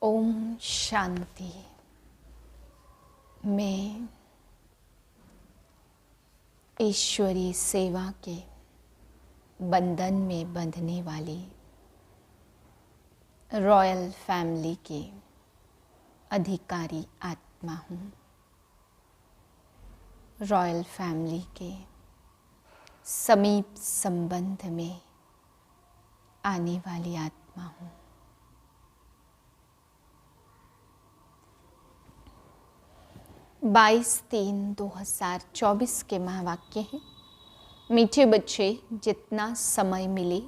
ओम शांति। मैं ईश्वरीय सेवा के बंधन में बंधने वाली रॉयल फैमिली के अधिकारी आत्मा हूँ। रॉयल फैमिली के समीप संबंध में आने वाली आत्मा हूँ। 22/3/2024 के महावाक्य हैं। मीठे बच्चे, जितना समय मिले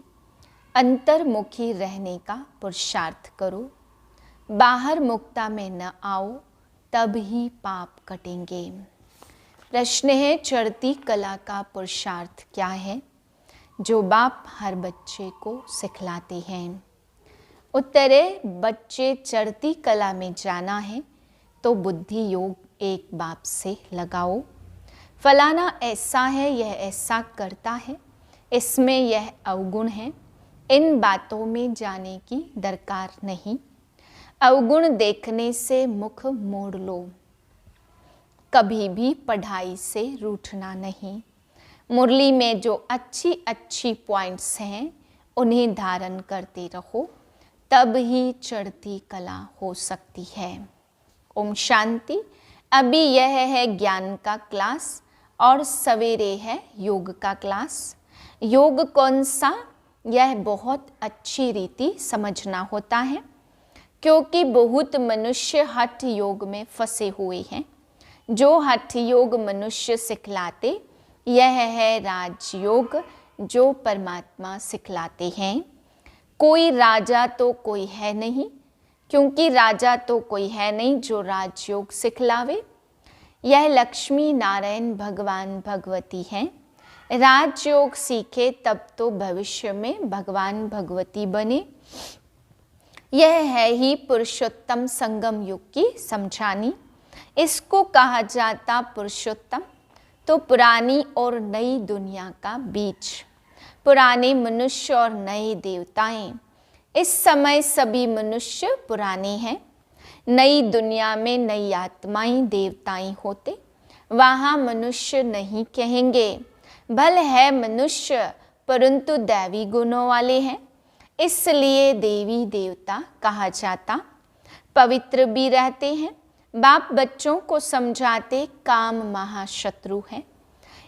अंतर्मुखी रहने का पुरुषार्थ करो। बाहर मुक्ता में न आओ, तब ही पाप कटेंगे। प्रश्न है, चढ़ती कला का पुरुषार्थ क्या है जो बाप हर बच्चे को सिखलाते हैं? उत्तर है, बच्चे चढ़ती कला में जाना है तो बुद्धि योग एक बाप से लगाओ। फलाना ऐसा है, यह ऐसा करता है, इसमें यह अवगुण है, इन बातों में जाने की दरकार नहीं। अवगुण देखने से मुख मोड़ लो। कभी भी पढ़ाई से रूठना नहीं। मुरली में जो अच्छी अच्छी पॉइंट्स हैं उन्हें धारण करते रहो, तब ही चढ़ती कला हो सकती है। ओम शांति। अभी यह है ज्ञान का क्लास और सवेरे है योग का क्लास। योग कौन सा? यह बहुत अच्छी रीति समझना होता है, क्योंकि बहुत मनुष्य हठ योग में फंसे हुए हैं। जो हठ योग मनुष्य सिखलाते, यह है राजयोग जो परमात्मा सिखलाते हैं। कोई राजा तो कोई है नहीं, क्योंकि राजा तो कोई है नहीं जो राजयोग सिखलावे। यह लक्ष्मी नारायण भगवान भगवती हैं। राजयोग सीखे तब तो भविष्य में भगवान भगवती बने। यह है ही पुरुषोत्तम संगम युग की समझानी। इसको कहा जाता पुरुषोत्तम तो पुरानी और नई दुनिया का बीच, पुराने मनुष्य और नए देवताएं। इस समय सभी मनुष्य पुराने हैं। नई दुनिया में नई आत्माएं देवताएं होते, वहाँ मनुष्य नहीं कहेंगे। भले है मनुष्य परंतु दैवी गुणों वाले हैं, इसलिए देवी देवता कहा जाता। पवित्र भी रहते हैं। बाप बच्चों को समझाते काम महाशत्रु है।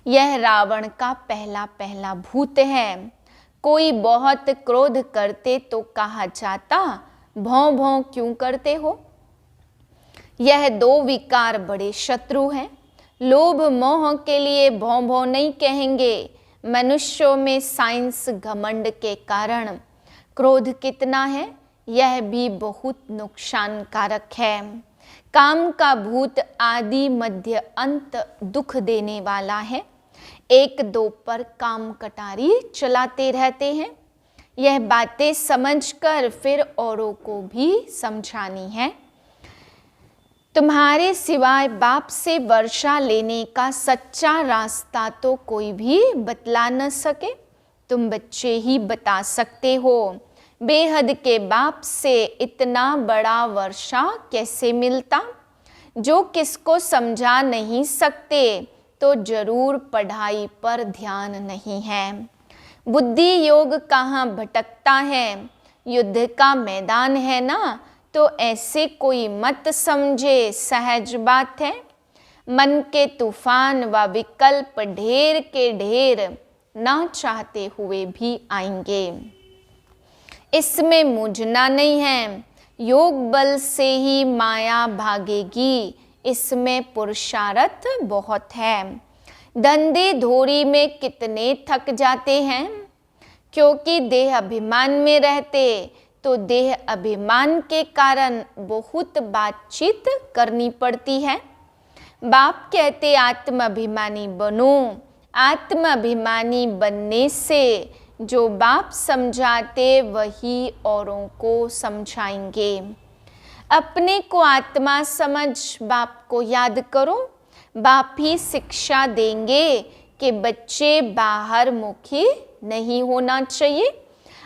यह रावण का पहला भूत है। कोई बहुत क्रोध करते तो कहा जाता, भौं भौं क्यों करते हो? यह दो विकार बड़े शत्रु हैं। लोभ मोह के लिए भौं भौं नहीं कहेंगे। मनुष्यों में साइंस घमंड के कारण क्रोध कितना है, यह भी बहुत नुकसानकारक है। काम का भूत आदि मध्य अंत दुख देने वाला है। एक दो पर काम कटारी चलाते रहते हैं। यह बातें समझकर फिर औरों को भी समझानी है। तुम्हारे सिवाय बाप से वर्षा लेने का सच्चा रास्ता तो कोई भी बतला न सके। तुम बच्चे ही बता सकते हो। बेहद के बाप से इतना बड़ा वर्षा कैसे मिलता? जो किसको समझा नहीं सकते तो जरूर पढ़ाई पर ध्यान नहीं है। बुद्धि योग कहाँ भटकता है? युद्ध का मैदान है ना, तो ऐसे कोई मत समझे, सहज बात है। मन के तूफान व विकल्प ढेर के ढेर ना चाहते हुए भी आएंगे। इसमें मूझना नहीं है। योग बल से ही माया भागेगी। इसमें पुरुषार्थ बहुत है। धंधे धोरी में कितने थक जाते हैं, क्योंकि देह अभिमान में रहते तो देह अभिमान के कारण बहुत बातचीत करनी पड़ती है। बाप कहते आत्म अभिमानी बनो। आत्म अभिमानी बनने से जो बाप समझाते वही औरों को समझाएंगे। अपने को आत्मा समझ बाप को याद करो। बाप ही शिक्षा देंगे कि बच्चे बाहर मुखी नहीं होना चाहिए,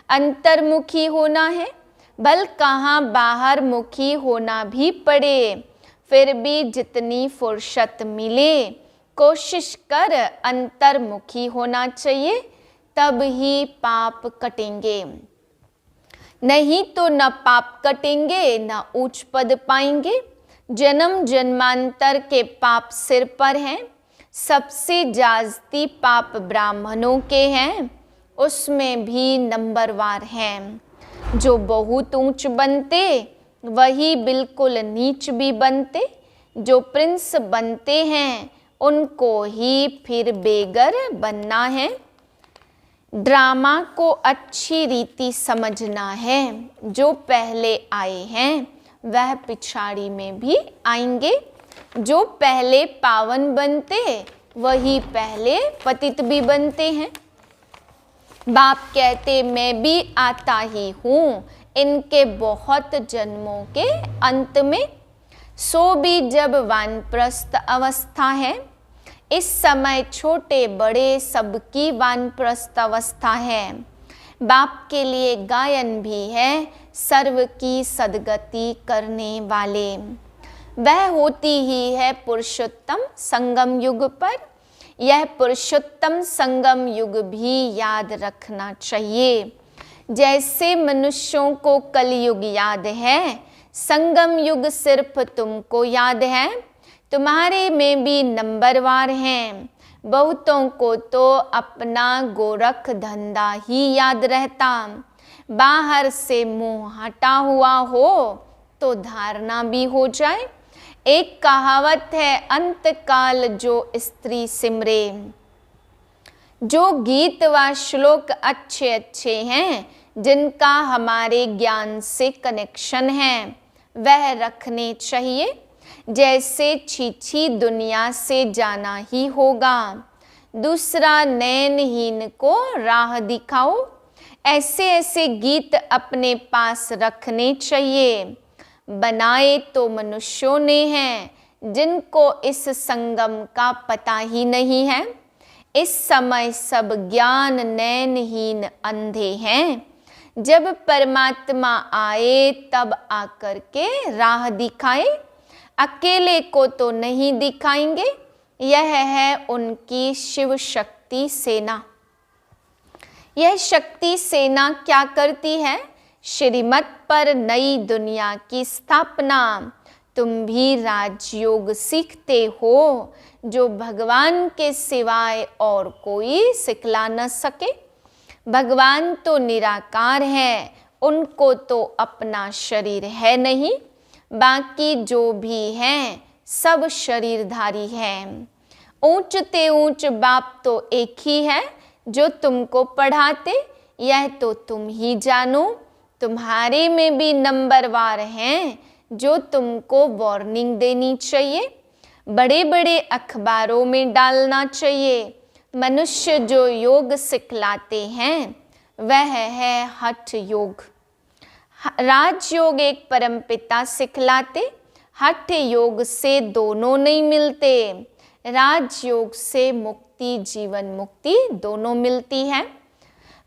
अंतर्मुखी होना है। भल कहाँ बाहर मुखी होना भी पड़े, फिर भी जितनी फुर्सत मिले कोशिश कर अंतर्मुखी होना चाहिए, तब ही पाप कटेंगे। नहीं तो न पाप कटेंगे न ऊंच पद पाएंगे। जन्म जन्मांतर के पाप सिर पर हैं, सबसे जास्ती पाप ब्राह्मणों के हैं, उसमें भी नंबरवार हैं। जो बहुत ऊंच बनते वही बिल्कुल नीच भी बनते, जो प्रिंस बनते हैं उनको ही फिर बेगर बनना है। ड्रामा को अच्छी रीति समझना है, जो पहले आए हैं वह पिछाड़ी में भी आएंगे। जो पहले पावन बनते वही पहले पतित भी बनते हैं। बाप कहते मैं भी आता ही हूँ इनके बहुत जन्मों के अंत में, सो भी जब वानप्रस्थ अवस्था है। इस समय छोटे बड़े सबकी वानप्रस्थ अवस्था है। बाप के लिए गायन भी है, सर्व की सद्गति करने वाले। वह होती ही है पुरुषोत्तम संगम युग पर। यह पुरुषोत्तम संगम युग भी याद रखना चाहिए। जैसे मनुष्यों को कलयुग याद है, संगम युग सिर्फ तुमको याद है। तुम्हारे में भी नंबरवार हैं। बहुतों को तो अपना गोरख धंधा ही याद रहता, बाहर से मुंह हटा हुआ हो तो धारणा भी हो जाए। एक कहावत है, अंतकाल जो स्त्री सिमरे। जो गीत व श्लोक अच्छे अच्छे हैं, जिनका हमारे ज्ञान से कनेक्शन है, वह रखने चाहिए। जैसे छीछी दुनिया से जाना ही होगा, दूसरा नैनहीन को राह दिखाओ। ऐसे ऐसे गीत अपने पास रखने चाहिए। बनाए तो मनुष्यों ने हैं, जिनको इस संगम का पता ही नहीं है। इस समय सब ज्ञान नैनहीन अंधे हैं। जब परमात्मा आए तब आकर के राह दिखाए, अकेले को तो नहीं दिखाएंगे। यह है उनकी शिव शक्ति सेना। यह शक्ति सेना क्या करती है? श्रीमत पर नई दुनिया की स्थापना। तुम भी राजयोग सीखते हो, जो भगवान के सिवाय और कोई सिखला न सके। भगवान तो निराकार है, उनको तो अपना शरीर है नहीं। बाकी जो भी हैं सब शरीरधारी हैं। ऊंचते ऊंच बाप तो एक ही है, जो तुमको पढ़ाते। यह तो तुम ही जानो। तुम्हारे में भी नंबरवार हैं, जो तुमको वार्निंग देनी चाहिए, बड़े बड़े अखबारों में डालना चाहिए। मनुष्य जो योग सिखलाते हैं वह है हठ योग। राजयोग एक परमपिता सिखलाते, हठ योग से दोनों नहीं मिलते। राजयोग से मुक्ति, जीवन मुक्ति दोनों मिलती है।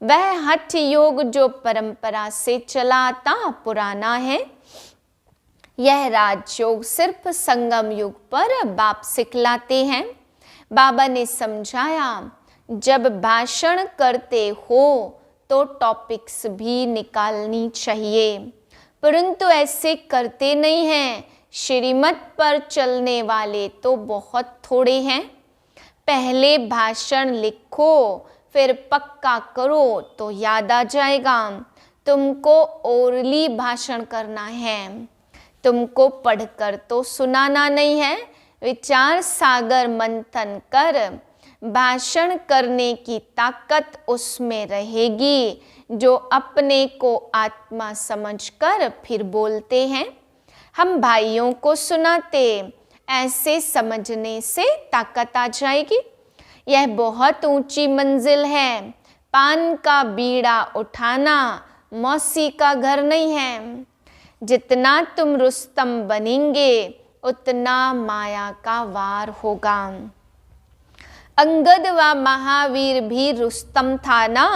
वह हठ योग जो परंपरा से चला आता पुराना है। यह राजयोग सिर्फ संगम युग पर बाप सिखलाते हैं। बाबा ने समझाया, जब भाषण करते हो तो टॉपिक्स भी निकालनी चाहिए, परंतु ऐसे करते नहीं हैं। श्रीमत पर चलने वाले तो बहुत थोड़े हैं। पहले भाषण लिखो, फिर पक्का करो तो याद आ जाएगा। तुमको ओरली भाषण करना है, तुमको पढ़कर तो सुनाना नहीं है। विचार सागर मंथन कर भाषण करने की ताकत उसमें रहेगी, जो अपने को आत्मा समझकर फिर बोलते हैं। हम भाइयों को सुनाते, ऐसे समझने से ताकत आ जाएगी। यह बहुत ऊंची मंजिल है। पान का बीड़ा उठाना मौसी का घर नहीं है। जितना तुम रुस्तम बनेंगे उतना माया का वार होगा। अंगद व महावीर भी रुस्तम था ना,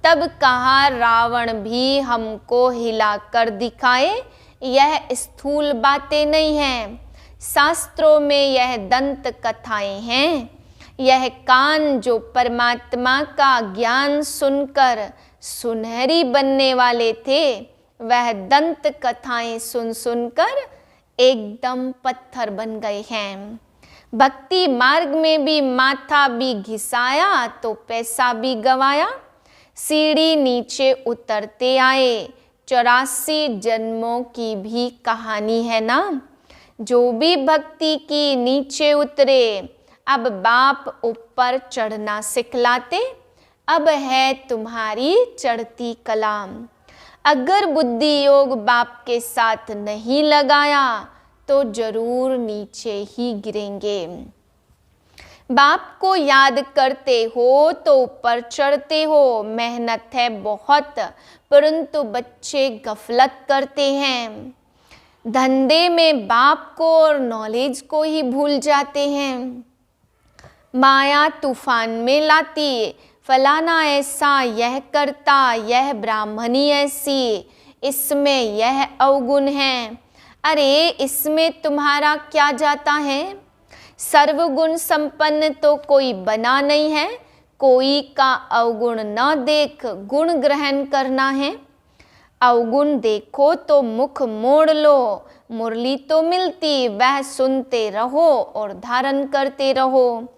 तब कहा रावण भी हमको हिला कर दिखाए, यह स्थूल बातें नहीं हैं, शास्त्रों में यह दंत कथाएं हैं। यह कान जो परमात्मा का ज्ञान सुनकर सुनहरी बनने वाले थे, वह दंत कथाएं सुन सुनकर एकदम पत्थर बन गए हैं। भक्ति मार्ग में भी माथा भी घिसाया तो पैसा भी गवाया, सीढ़ी नीचे उतरते आए, 84 जन्मों की भी कहानी है ना। जो भी भक्ति की नीचे उतरे, अब बाप ऊपर चढ़ना सिखलाते, अब है तुम्हारी चढ़ती कलाम। अगर बुद्धि योग बाप के साथ नहीं लगाया तो जरूर नीचे ही गिरेंगे। बाप को याद करते हो तो ऊपर चढ़ते हो, मेहनत है बहुत, परंतु बच्चे गफलत करते हैं। धंधे में बाप को और नॉलेज को ही भूल जाते हैं। माया तूफान में लाती, फलाना ऐसा, यह करता, यह ब्राह्मणी ऐसी, इसमें यह अवगुण है। अरे इसमें तुम्हारा क्या जाता है? सर्वगुण संपन्न तो कोई बना नहीं है, कोई का अवगुण न देख गुण ग्रहण करना है। अवगुण देखो तो मुख मोड़ लो, मुरली तो मिलती वह सुनते रहो और धारण करते रहो।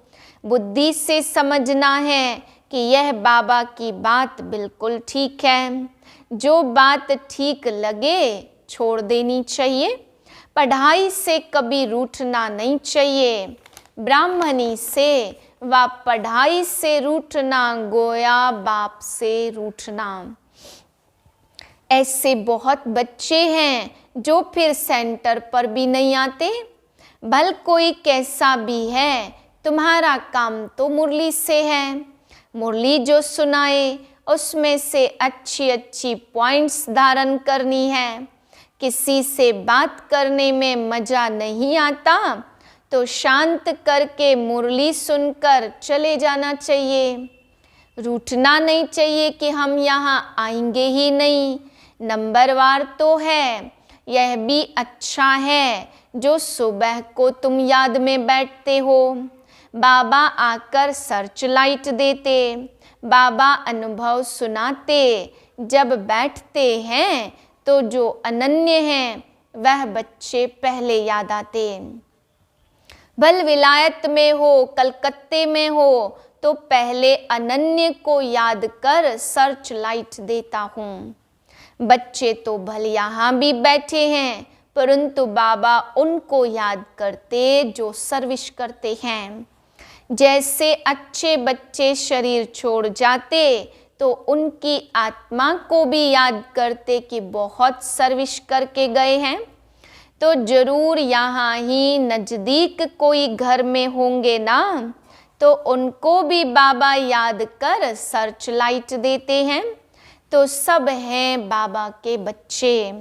बुद्धि से समझना है कि यह बाबा की बात बिल्कुल ठीक है। जो बात ठीक लगे छोड़ देनी चाहिए। पढ़ाई से कभी रूठना नहीं चाहिए। ब्राह्मणी से व पढ़ाई से रूठना गोया बाप से रूठना। ऐसे बहुत बच्चे हैं जो फिर सेंटर पर भी नहीं आते। भल कोई कैसा भी है, तुम्हारा काम तो मुरली से है। मुरली जो सुनाए उसमें से अच्छी अच्छी पॉइंट्स धारण करनी है। किसी से बात करने में मजा नहीं आता तो शांत करके मुरली सुनकर चले जाना चाहिए। रूठना नहीं चाहिए कि हम यहाँ आएंगे ही नहीं। नंबरवार तो है, यह भी अच्छा है जो सुबह को तुम याद में बैठते हो। बाबा आकर सर्च लाइट देते, बाबा अनुभव सुनाते। जब बैठते हैं तो जो अनन्य हैं वह बच्चे पहले याद आते। भल विलायत में हो, कलकत्ते में हो, तो पहले अनन्य को याद कर सर्च लाइट देता हूँ। बच्चे तो भल यहाँ भी बैठे हैं, परंतु बाबा उनको याद करते जो सर्विस करते हैं। जैसे अच्छे बच्चे शरीर छोड़ जाते तो उनकी आत्मा को भी याद करते कि बहुत सर्विस करके गए हैं। तो जरूर यहाँ ही नज़दीक कोई घर में होंगे ना, तो उनको भी बाबा याद कर सर्च लाइट देते हैं। तो सब हैं बाबा के बच्चे,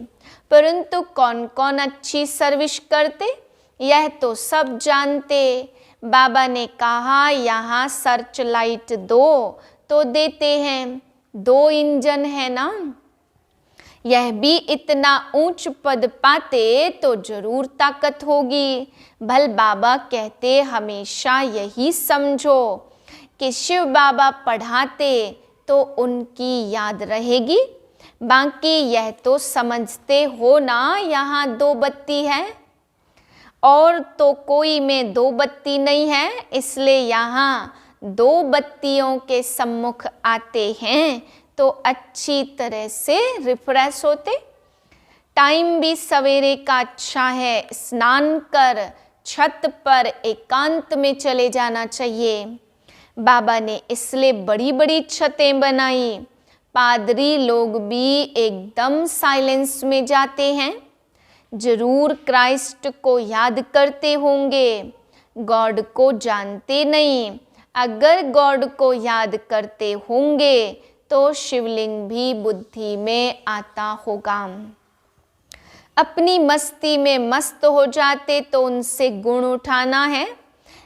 परंतु कौन कौन अच्छी सर्विस करते यह तो सब जानते। बाबा ने कहा यहाँ सर्च लाइट दो तो देते हैं। 2 इंजन है ना। यह भी इतना ऊंच पद पाते तो जरूर ताकत होगी। भल बाबा कहते हमेशा यही समझो कि शिव बाबा पढ़ाते तो उनकी याद रहेगी। बाकी यह तो समझते हो ना यहाँ 2 बत्ती है और तो कोई में 2 बत्ती नहीं है, इसलिए यहाँ 2 बत्तियों के सम्मुख आते हैं तो अच्छी तरह से रिफ्रेश होते। टाइम भी सवेरे का अच्छा है। स्नान कर छत पर एकांत में चले जाना चाहिए। बाबा ने इसलिए बड़ी बड़ी छतें बनाई। पादरी लोग भी एकदम साइलेंस में जाते हैं। जरूर क्राइस्ट को याद करते होंगे, गॉड को जानते नहीं। अगर गॉड को याद करते होंगे तो शिवलिंग भी बुद्धि में आता होगा। अपनी मस्ती में मस्त हो जाते तो उनसे गुण उठाना है।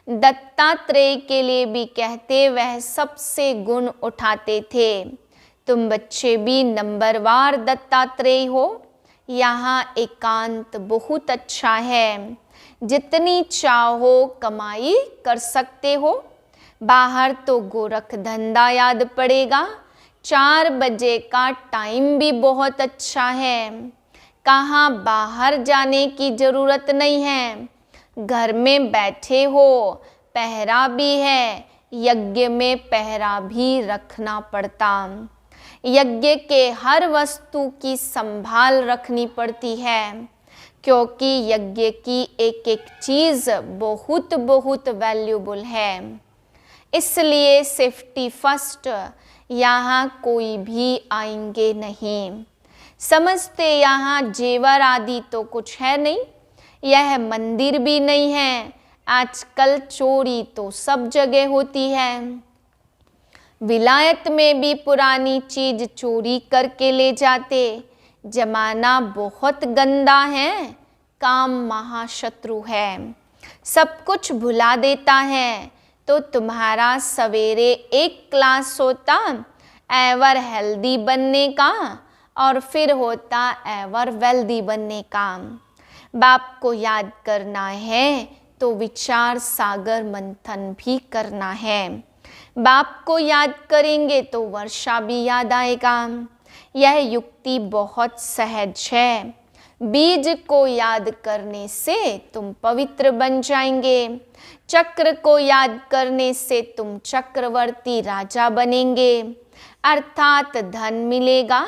दत्तात्रेय के लिए भी कहते वह सबसे गुण उठाते थे। तुम बच्चे भी नंबरवार दत्तात्रेय हो। यहाँ एकांत बहुत अच्छा है, जितनी चाहो कमाई कर सकते हो। बाहर तो गोरख धंधा याद पड़ेगा। 4 बजे का टाइम भी बहुत अच्छा है। कहाँ बाहर जाने की ज़रूरत नहीं है, घर में बैठे हो। पहरा भी है, यज्ञ में पहरा भी रखना पड़ता। यज्ञ के हर वस्तु की संभाल रखनी पड़ती है, क्योंकि यज्ञ की एक एक चीज़ बहुत बहुत वैल्यूबल है। इसलिए सेफ्टी फर्स्ट। यहाँ कोई भी आएंगे नहीं। समझते यहाँ जेवर आदि तो कुछ है नहीं, यह मंदिर भी नहीं है। आजकल चोरी तो सब जगह होती है। विलायत में भी पुरानी चीज चोरी करके ले जाते। जमाना बहुत गंदा है, काम महाशत्रु है, सब कुछ भुला देता है। तो तुम्हारा सवेरे एक क्लास होता एवर हेल्दी बनने का, और फिर होता एवर वेल्दी बनने का। बाप को याद करना है तो विचार सागर मंथन भी करना है। बाप को याद करेंगे तो वर्षा भी याद आएगा। यह युक्ति बहुत सहज है। बीज को याद करने से तुम पवित्र बन जाएंगे। चक्र को याद करने से तुम चक्रवर्ती राजा बनेंगे, अर्थात धन मिलेगा।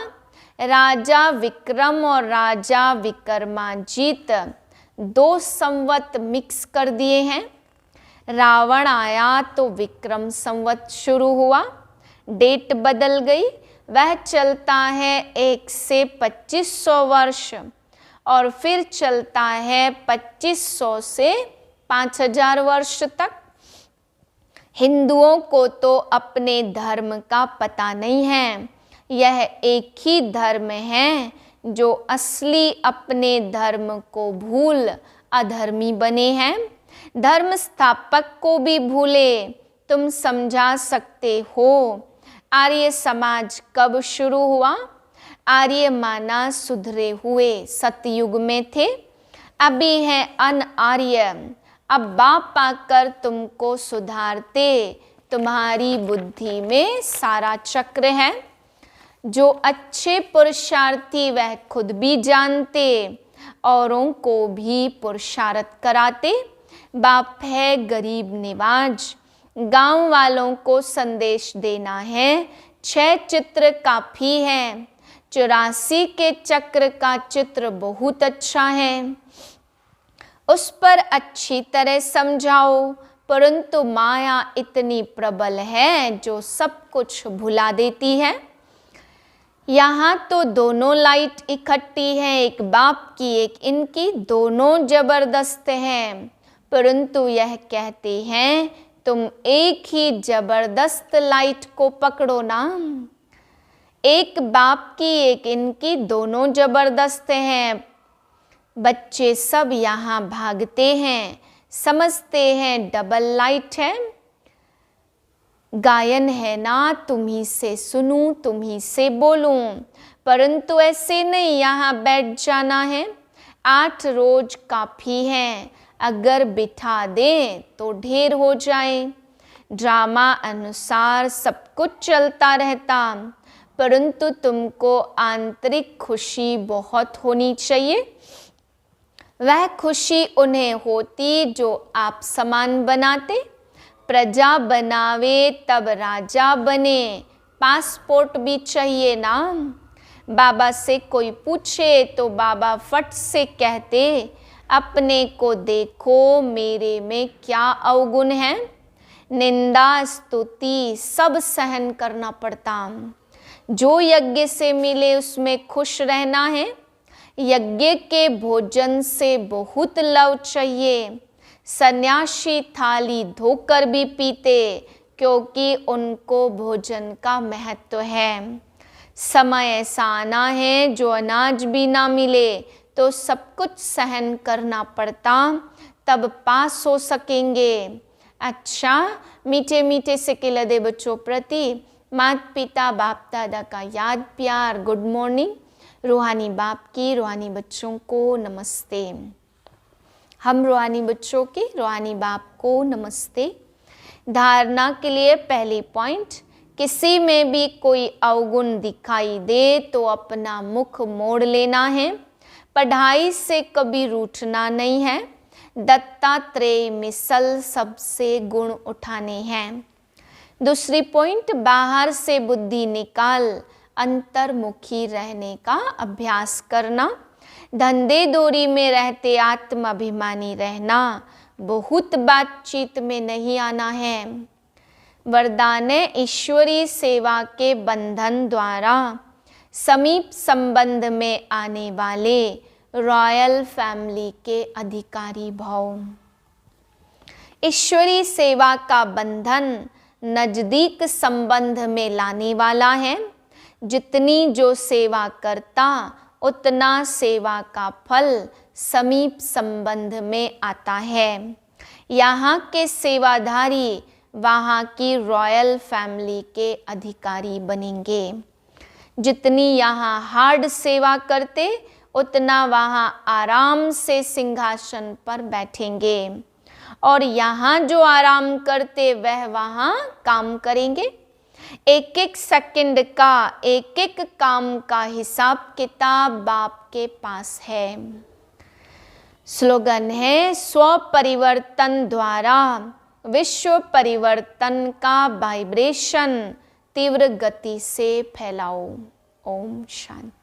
राजा विक्रम और राजा विक्रमाजीत 2 संवत मिक्स कर दिए हैं। रावण आया तो विक्रम संवत शुरू हुआ, डेट बदल गई। वह चलता है 1 से 2500 वर्ष, और फिर चलता है 2500 से 5000 वर्ष तक। हिंदुओं को तो अपने धर्म का पता नहीं है। यह एक ही धर्म है जो असली अपने धर्म को भूल अधर्मी बने हैं। धर्म स्थापक को भी भूले। तुम समझा सकते हो आर्य समाज कब शुरू हुआ? आर्य माना सुधरे हुए सतयुग में थे, अभी है अन आर्य। अब बाप पाकर तुमको सुधारते। तुम्हारी बुद्धि में सारा चक्र है। जो अच्छे पुरुषार्थी वह खुद भी जानते, औरों को भी पुरुषार्थ कराते। बाप है गरीब निवाज, गांव वालों को संदेश देना है। 6 चित्र काफी है। 84 के चक्र का चित्र बहुत अच्छा है, उस पर अच्छी तरह समझाओ। परंतु माया इतनी प्रबल है जो सब कुछ भुला देती है। यहाँ तो दोनों लाइट इकट्ठी है, एक बाप की एक इनकी, दोनों जबरदस्त हैं। परंतु यह कहते हैं तुम एक ही जबरदस्त लाइट को पकड़ो ना। एक बाप की एक इनकी, दोनों जबरदस्त हैं। बच्चे सब यहाँ भागते हैं, समझते हैं डबल लाइट है। गायन है ना, तुम्ही से सुनूं, तुम्ही से बोलूं। परंतु ऐसे नहीं, यहाँ बैठ जाना है। 8 रोज काफी है, अगर बिठा दे तो ढेर हो जाए। ड्रामा अनुसार सब कुछ चलता रहता, परंतु तुमको आंतरिक खुशी बहुत होनी चाहिए। वह खुशी उन्हें होती जो आप समान बनाते। प्रजा बनावे तब राजा बने, पासपोर्ट भी चाहिए ना। बाबा से कोई पूछे तो बाबा फट से कहते अपने को देखो, मेरे में क्या अवगुण है। निंदा स्तुति सब सहन करना पड़ता। जो यज्ञ से मिले उसमें खुश रहना है। यज्ञ के भोजन से बहुत लव चाहिए। सन्यासी थाली धोकर भी पीते, क्योंकि उनको भोजन का महत्व है। समय ऐसा आना है जो अनाज भी ना मिले तो सब कुछ सहन करना पड़ता, तब पास हो सकेंगे। अच्छा, मीठे मीठे से किलदे बच्चों प्रति माता पिता बाप दादा का याद प्यार गुड मॉर्निंग। रूहानी बाप की रूहानी बच्चों को नमस्ते। हम रूहानी बच्चों के रूहानी बाप को नमस्ते। धारणा के लिए पहली पॉइंट, किसी में भी कोई अवगुण दिखाई दे तो अपना मुख मोड़ लेना है। पढ़ाई से कभी रूठना नहीं है। दत्तात्रेय मिसल सबसे गुण उठाने हैं। दूसरी पॉइंट, बाहर से बुद्धि निकाल अंतर्मुखी रहने का अभ्यास करना। धंधे दोरी में रहते आत्माभिमानी रहना, बहुत बातचीत में नहीं आना है। वरदान है, ईश्वरीय सेवा के बंधन द्वारा समीप संबंध में आने वाले रॉयल फैमिली के अधिकारी भव। ईश्वरीय सेवा का बंधन नजदीक संबंध में लाने वाला है। जितनी जो सेवा करता उतना सेवा का फल समीप संबंध में आता है। यहाँ के सेवाधारी वहाँ की रॉयल फैमिली के अधिकारी बनेंगे। जितनी यहाँ हार्ड सेवा करते उतना वहाँ आराम से सिंहासन पर बैठेंगे, और यहाँ जो आराम करते वह वहाँ काम करेंगे। एक एक सेकंड का एक एक काम का हिसाब किताब बाप के पास है। स्लोगन है, स्व परिवर्तन द्वारा विश्व परिवर्तन का वाइब्रेशन तीव्र गति से फैलाओ। ओम शांति।